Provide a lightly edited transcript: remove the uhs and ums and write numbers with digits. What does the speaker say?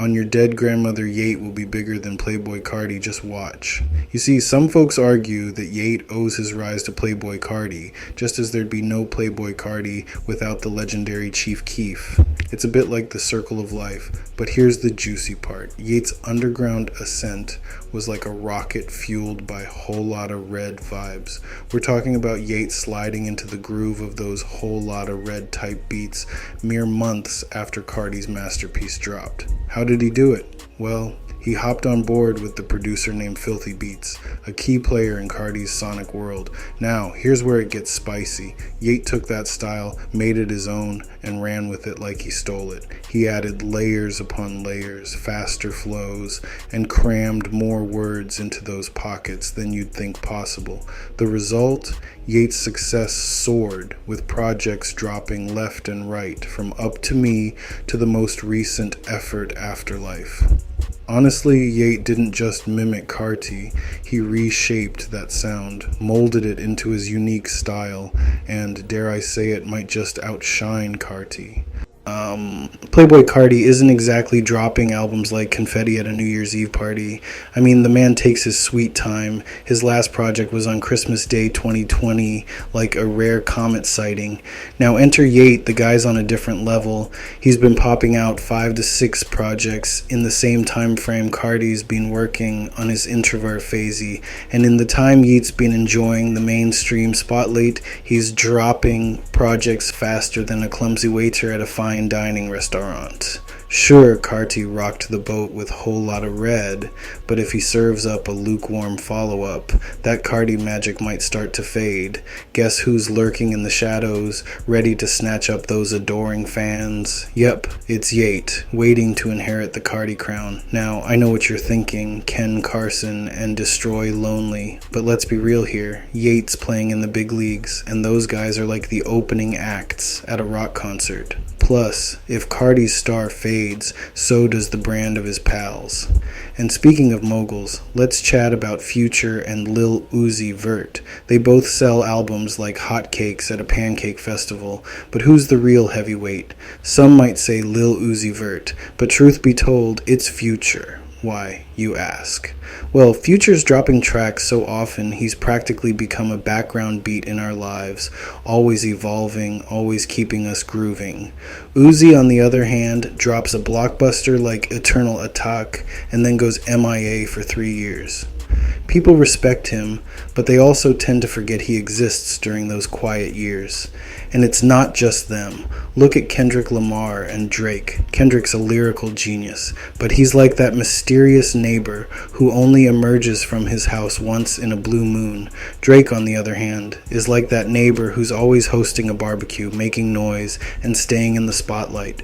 on your dead grandmother Yeat will be bigger than Playboi Carti, just watch. You see, some folks argue that Yeat owes his rise to Playboi Carti, just as there'd be no Playboi Carti without the legendary Chief Keef. It's a bit like the circle of life, but here's the juicy part. Yeat's underground ascent was like a rocket fueled by a whole lot of red vibes. We're talking about Yeat sliding into the groove of those whole lot of red type beats mere months after Carti's masterpiece dropped. How did he do it? Well, he hopped on board with the producer named Filthy Beats, a key player in Carti's sonic world. Now, here's where it gets spicy. Yeat took that style, made it his own, and ran with it like he stole it. He added layers upon layers, faster flows, and crammed more words into those pockets than you'd think possible. The result? Yeat's success soared, with projects dropping left and right, from Up to Me to the most recent effort, Afterlife. Honestly, Yeat didn't just mimic Carti, he reshaped that sound, molded it into his unique style, and, dare I say it, might just outshine Carti. Playboi Carti isn't exactly dropping albums like confetti at a New Year's Eve party. I mean, the man takes his sweet time. His last project was on Christmas Day 2020, like a rare comet sighting. Now enter Yeat, the guy's on a different level. He's been popping out 5 to 6 projects in the same time frame Carti's been working on his introvert phasey. And in the time Yeat's been enjoying the mainstream spotlight, he's dropping projects faster than a clumsy waiter at a fine dining restaurant. Sure, Carti rocked the boat with Whole Lotta Red, but if he serves up a lukewarm follow-up, that Carti magic might start to fade. Guess who's lurking in the shadows, ready to snatch up those adoring fans? Yep, it's Yeat, waiting to inherit the Carti crown. Now, I know what you're thinking, Ken Carson and Destroy Lonely, but let's be real here. Yeat's playing in the big leagues, and those guys are like the opening acts at a rock concert. Plus, if Carti's star fades, so does the brand of his pals. And speaking of moguls, let's chat about Future and Lil Uzi Vert. They both sell albums like hotcakes at a pancake festival, but who's the real heavyweight? Some might say Lil Uzi Vert, but truth be told, it's Future. Why, you ask? Well, Future's dropping tracks so often he's practically become a background beat in our lives, always evolving, always keeping us grooving. Uzi, on the other hand, drops a blockbuster like Eternal Attack and then goes MIA for 3 years. People respect him, but they also tend to forget he exists during those quiet years. And it's not just them. Look at Kendrick Lamar and Drake. Kendrick's a lyrical genius, but he's like that mysterious neighbor who only emerges from his house once in a blue moon. Drake, on the other hand, is like that neighbor who's always hosting a barbecue, making noise, and staying in the spotlight.